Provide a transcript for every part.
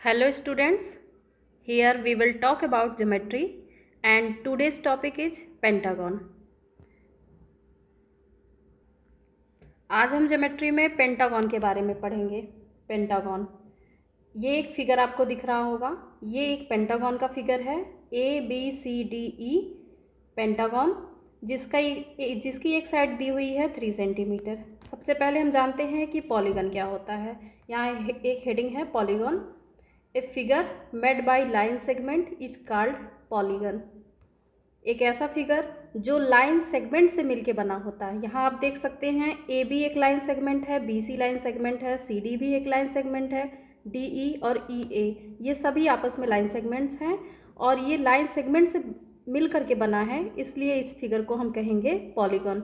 Hello students, here we will talk about geometry and today's topic is pentagon. आज हम geometry में pentagon के बारे में पढ़ेंगे। पेंटागन, ये एक फिगर आपको दिख रहा होगा, ये एक पेंटागन का फिगर है ABCDE पेंटागन, जिसकी एक साइड दी हुई है 3 सेंटीमीटर। सबसे पहले हम जानते हैं कि पॉलीगन क्या होता है। यहाँ एक हेडिंग है polygon. A figure made by line segment is called polygon. एक ऐसा फिगर जो लाइन सेगमेंट से मिलके बना होता है। यहाँ आप देख सकते हैं ए बी एक लाइन सेगमेंट है, BC लाइन सेगमेंट है, CD भी एक लाइन सेगमेंट है, DE और EA ये सभी आपस में लाइन सेगमेंट्स हैं और ये लाइन सेगमेंट से मिल करके बना है, इसलिए इस फिगर को हम कहेंगे पॉलीगन।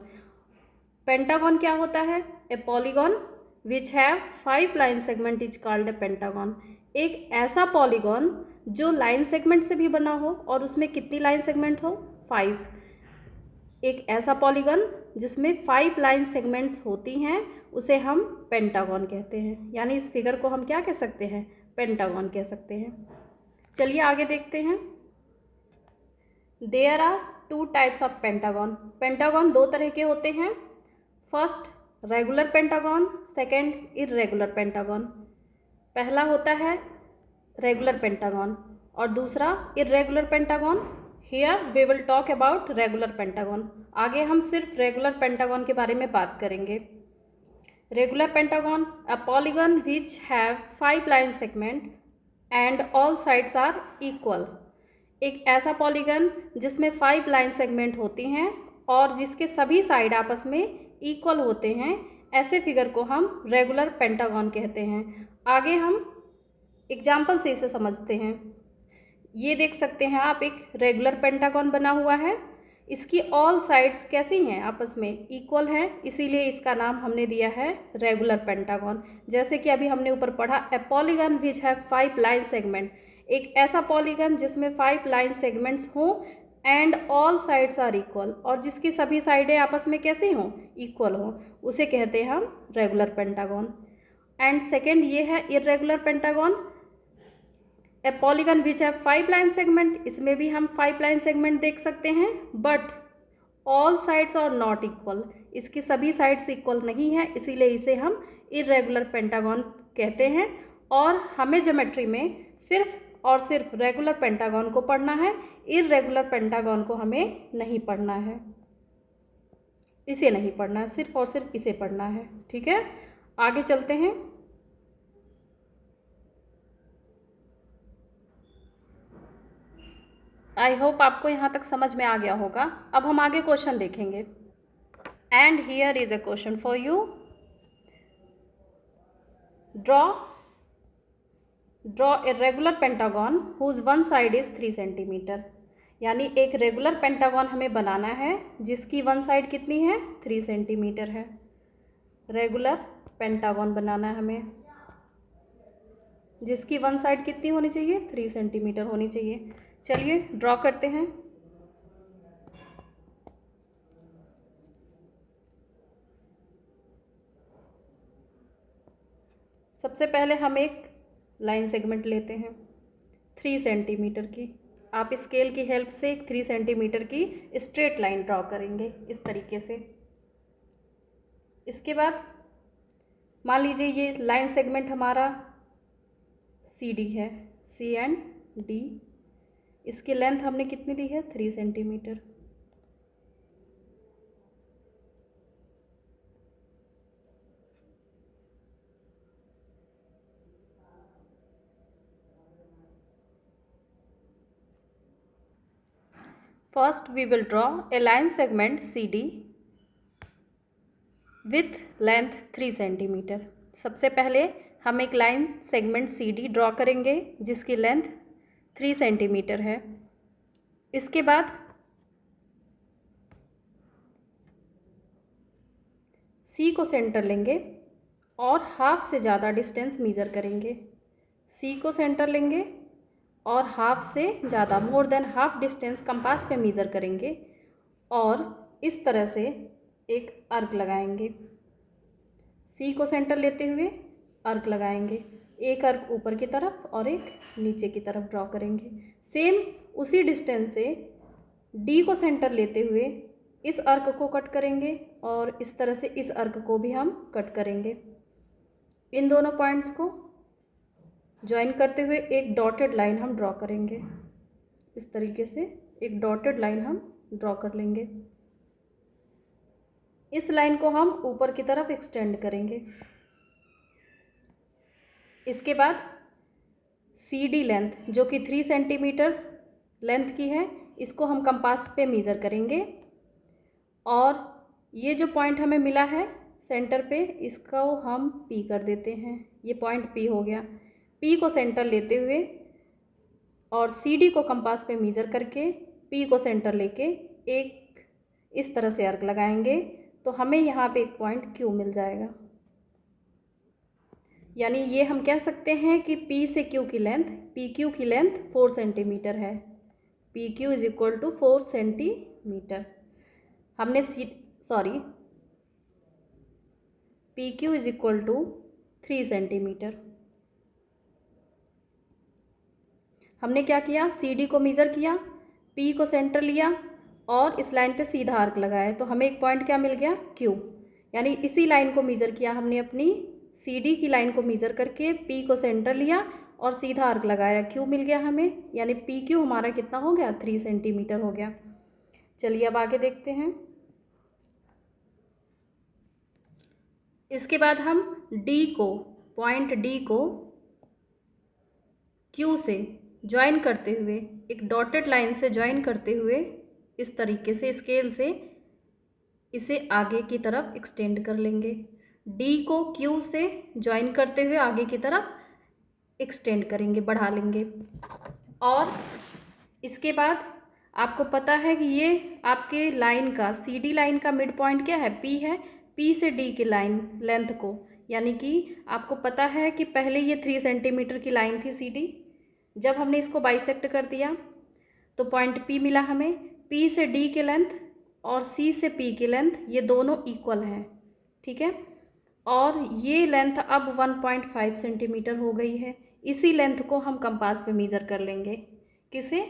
पेंटागन क्या होता है? ए polygon which have 5 line segment is called a pentagon. एक ऐसा पॉलीगन जो लाइन सेगमेंट से भी बना हो और उसमें कितनी लाइन सेगमेंट हो? 5। एक ऐसा पॉलीगन जिसमें 5 लाइन सेगमेंट्स होती हैं उसे हम पेंटागन कहते हैं। यानी इस फिगर को हम क्या कह सकते हैं? पेंटागन कह सकते हैं। चलिए आगे देखते हैं। There are 2 types of pentagon. Pentagon 2 तरह के होते हैं। First regular pentagon, second irregular pentagon. पहला होता है रेगुलर पेंटागन और दूसरा irregular pentagon. Here we will talk about regular pentagon. आगे हम सिर्फ रेगुलर पेंटागन के बारे में बात करेंगे। Regular pentagon a polygon which have 5 line segment and all sides are equal. एक ऐसा पॉलीगन जिसमें 5 लाइन सेगमेंट होती हैं और जिसके सभी साइड आपस में इक्वल होते हैं, ऐसे फिगर को हम रेगुलर पेंटागन कहते हैं। आगे हम एग्जाम्पल से इसे समझते हैं। ये देख सकते हैं आप, एक रेगुलर पेंटागन बना हुआ है। इसकी ऑल साइड्स कैसी हैं? आपस में इक्वल हैं, इसीलिए इसका नाम हमने दिया है रेगुलर पेंटागन। जैसे कि अभी हमने ऊपर पढ़ा, a polygon which have 5 line segment. एक ऐसा पॉलीगन जिसमें 5 लाइन सेगमेंट्स हों and all sides are equal, और जिसकी सभी साइडें आपस में कैसी हों? इक्वल हों, उसे कहते हैं हम रेगुलर पेंटागन। एंड सेकेंड ये है irregular pentagon. A polygon which have 5 line segment, इसमें भी हम 5 लाइन सेगमेंट देख सकते हैं, but all sides are not equal. इसकी सभी साइड्स इक्वल नहीं है, इसीलिए इसे हम इर्रेगुलर पेंटागन कहते हैं। और हमें ज्योमेट्री में सिर्फ और सिर्फ रेगुलर पेंटागन को पढ़ना है, इर्रेगुलर पेंटागन को हमें नहीं पढ़ना है, इसे नहीं पढ़ना है, सिर्फ और सिर्फ इसे पढ़ना है। ठीक है, आगे चलते हैं। आई होप आपको यहाँ तक समझ में आ गया होगा। अब हम आगे क्वेश्चन देखेंगे। And here is a question for you. Draw a regular pentagon whose one side is 3 centimeter. यानी एक रेगुलर पेंटागन हमें बनाना है जिसकी वन साइड कितनी है? 3 सेंटीमीटर है। रेगुलर पेंटागन बनाना है हमें जिसकी वन साइड कितनी होनी चाहिए? 3 सेंटीमीटर होनी चाहिए। चलिए ड्रॉ करते हैं। सबसे पहले हम एक लाइन सेगमेंट लेते हैं 3 सेंटीमीटर की। आप स्केल की हेल्प से 3 सेंटीमीटर की स्ट्रेट लाइन ड्रॉ करेंगे इस तरीके से। इसके बाद मान लीजिए ये लाइन सेगमेंट हमारा CD है, C एंड D। इसकी लेंथ हमने कितनी ली है? 3 centimetre. First we will draw a line segment CD with length 3 centimetre. सबसे पहले हम एक लाइन सेगमेंट CD ड्रॉ करेंगे जिसकी लेंथ 3 सेंटीमीटर है। इसके बाद C को सेंटर लेंगे और हाफ से ज़्यादा डिस्टेंस मेज़र करेंगे। C को सेंटर लेंगे और हाफ से ज़्यादा, more than half distance compass पे मेज़र करेंगे और इस तरह से एक अर्क लगाएंगे। C को सेंटर लेते हुए अर्क लगाएंगे एक अर्क ऊपर की तरफ और एक नीचे की तरफ ड्रॉ करेंगे। सेम उसी डिस्टेंस से डी को सेंटर लेते हुए इस अर्क को कट करेंगे और इस तरह से इस अर्क को भी हम कट करेंगे। इन दोनों पॉइंट्स को ज्वाइन करते हुए एक डॉटेड लाइन हम ड्रॉ करेंगे। इस तरीके से एक डॉटेड लाइन हम ड्रॉ कर लेंगे। इस लाइन को हम ऊपर की तरफ एक्सटेंड करेंगे। इसके बाद सी डी लेंथ जो कि 3 सेंटीमीटर लेंथ की है, इसको हम कंपास पे मेज़र करेंगे और ये जो पॉइंट हमें मिला है सेंटर पे, इसको हम पी कर देते हैं। ये पॉइंट पी हो गया। पी को सेंटर लेते हुए और सी डी को कंपास पे मेज़र करके पी को सेंटर लेके एक इस तरह से अर्क लगाएंगे तो हमें यहाँ पे एक पॉइंट क्यू मिल जाएगा। यानी ये हम कह सकते हैं कि पी से क्यू की लेंथ, पी क्यू की लेंथ 4 सेंटीमीटर है। P Q is equal to 4 centimetre. हमने P Q is equal to 3 centimetre. हमने क्या किया, सी डी को मेज़र किया, पी को सेंटर लिया और इस लाइन पे सीधा आर्क लगाया तो हमें एक पॉइंट क्या मिल गया, क्यू। यानी इसी लाइन को मेज़र किया हमने, अपनी सी डी की लाइन को मेज़र करके पी को सेंटर लिया और सीधा आर्क लगाया, क्यू मिल गया हमें। यानी पी क्यू हमारा कितना हो गया, 3 सेंटीमीटर हो गया। चलिए अब आगे देखते हैं। इसके बाद हम डी को, पॉइंट डी को क्यू से ज्वाइन करते हुए, एक डॉटेड लाइन से ज्वाइन करते हुए इस तरीके से स्केल से इसे आगे की तरफ एक्सटेंड कर लेंगे। डी को क्यू से ज्वाइन करते हुए आगे की तरफ एक्सटेंड करेंगे, बढ़ा लेंगे। और इसके बाद आपको पता है कि ये आपके लाइन का, सी डी लाइन का मिड पॉइंट क्या है, पी है। पी से डी की लाइन लेंथ को, यानी कि आपको पता है कि पहले ये 3 सेंटीमीटर की लाइन थी सी डी। जब हमने इसको बाइसेक्ट कर दिया तो पॉइंट पी मिला हमें। पी से डी की लेंथ और सी से पी की लेंथ ये दोनों इक्वल हैं, ठीक है। और ये लेंथ अब 1.5 सेंटीमीटर हो गई है। इसी लेंथ को हम कंपास पे मेज़र कर लेंगे। किसे,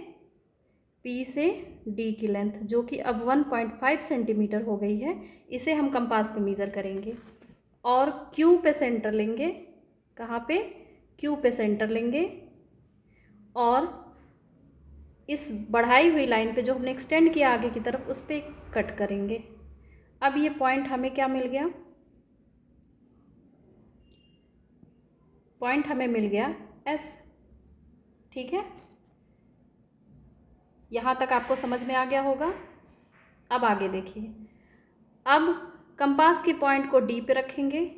पी से डी की लेंथ जो कि अब 1.5 सेंटीमीटर हो गई है, इसे हम कंपास पे मेज़र करेंगे और क्यू पे सेंटर लेंगे। कहाँ पे, क्यू पे सेंटर लेंगे और इस बढ़ाई हुई लाइन पे जो हमने एक्सटेंड किया आगे की तरफ, उस पर कट करेंगे। अब ये पॉइंट हमें क्या मिल गया, पॉइंट हमें मिल गया एस, ठीक है। यहाँ तक आपको समझ में आ गया होगा। अब आगे देखिए। अब कंपास के पॉइंट को डी पे रखेंगे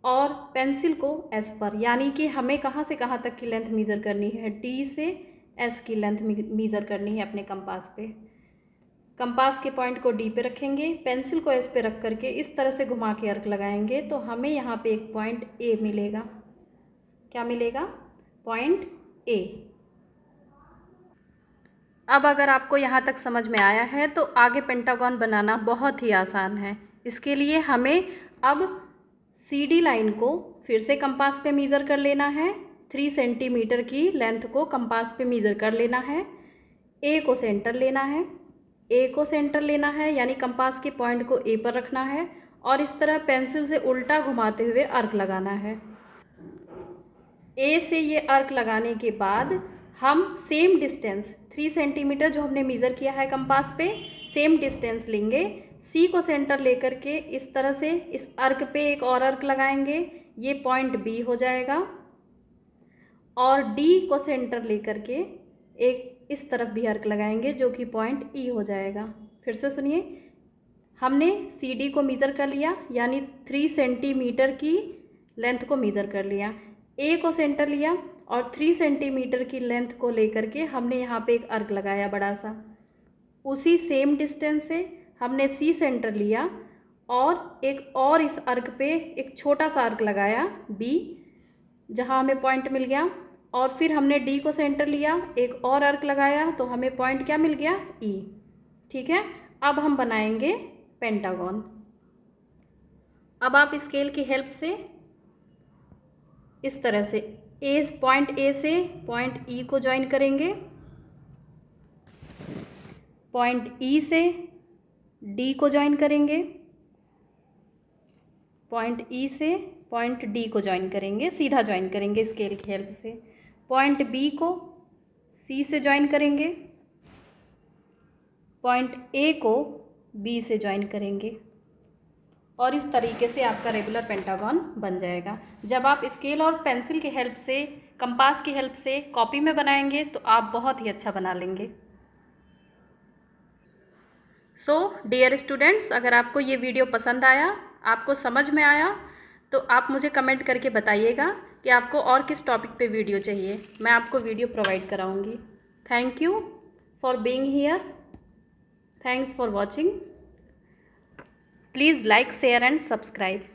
और पेंसिल को एस पर, यानी कि हमें कहाँ से कहाँ तक की लेंथ मेज़र करनी है, डी से एस की लेंथ मेज़र करनी है अपने कंपास पे। कंपास के पॉइंट को डी पे रखेंगे, पेंसिल को एस पे रख करके इस तरह से घुमा के अर्क लगाएंगे तो हमें यहाँ पे एक पॉइंट ए मिलेगा। क्या मिलेगा, पॉइंट ए। अब अगर आपको यहाँ तक समझ में आया है तो आगे पेंटागन बनाना बहुत ही आसान है। इसके लिए हमें अब सी डी लाइन को फिर से कंपास पे मेज़र कर लेना है। 3 सेंटीमीटर की लेंथ को कंपास पे मेज़र कर लेना है। ए को सेंटर लेना है, ए को सेंटर लेना है यानी कंपास के पॉइंट को ए पर रखना है और इस तरह पेंसिल से उल्टा घुमाते हुए अर्क लगाना है। ए से ये अर्क लगाने के बाद हम सेम डिस्टेंस 3 सेंटीमीटर जो हमने मेज़र किया है कंपास पे, सेम डिस्टेंस लेंगे। सी को सेंटर लेकर के इस तरह से इस अर्क पे एक और अर्क लगाएंगे, ये पॉइंट बी हो जाएगा। और डी को सेंटर लेकर के एक इस तरफ भी अर्क लगाएंगे जो कि पॉइंट ई हो जाएगा। फिर से सुनिए, हमने सी डी को मेज़र कर लिया यानी 3 सेंटीमीटर की लेंथ को मेज़र कर लिया, ए को सेंटर लिया और 3 सेंटीमीटर की लेंथ को लेकर के हमने यहाँ पे एक अर्क लगाया बड़ा सा। उसी सेम डिस्टेंस से हमने सी सेंटर लिया और एक और इस अर्क पे एक छोटा सा अर्क लगाया बी, जहाँ हमें पॉइंट मिल गया। और फिर हमने डी को सेंटर लिया, एक और अर्क लगाया तो हमें पॉइंट क्या मिल गया, ई, ठीक है। अब हम बनाएंगे पेंटागन। अब आप स्केल की हेल्प से इस तरह से पॉइंट ए से पॉइंट ई को ज्वाइन करेंगे, पॉइंट ई से डी को ज्वाइन करेंगे, पॉइंट ई से पॉइंट डी को ज्वाइन करेंगे, सीधा ज्वाइन करेंगे स्केल की हेल्प से। पॉइंट बी को सी से ज्वाइन करेंगे, पॉइंट ए को बी से ज्वाइन करेंगे और इस तरीके से आपका रेगुलर पेंटागन बन जाएगा। जब आप स्केल और पेंसिल की हेल्प से, कंपास की हेल्प से कॉपी में बनाएंगे तो आप बहुत ही अच्छा बना लेंगे। सो डियर स्टूडेंट्स, अगर आपको ये वीडियो पसंद आया, आपको समझ में आया, तो आप मुझे कमेंट करके बताइएगा कि आपको और किस टॉपिक पे वीडियो चाहिए। मैं आपको वीडियो प्रोवाइड कराऊंगी। Thank you for being here. Thanks for watching. Please like, share and subscribe.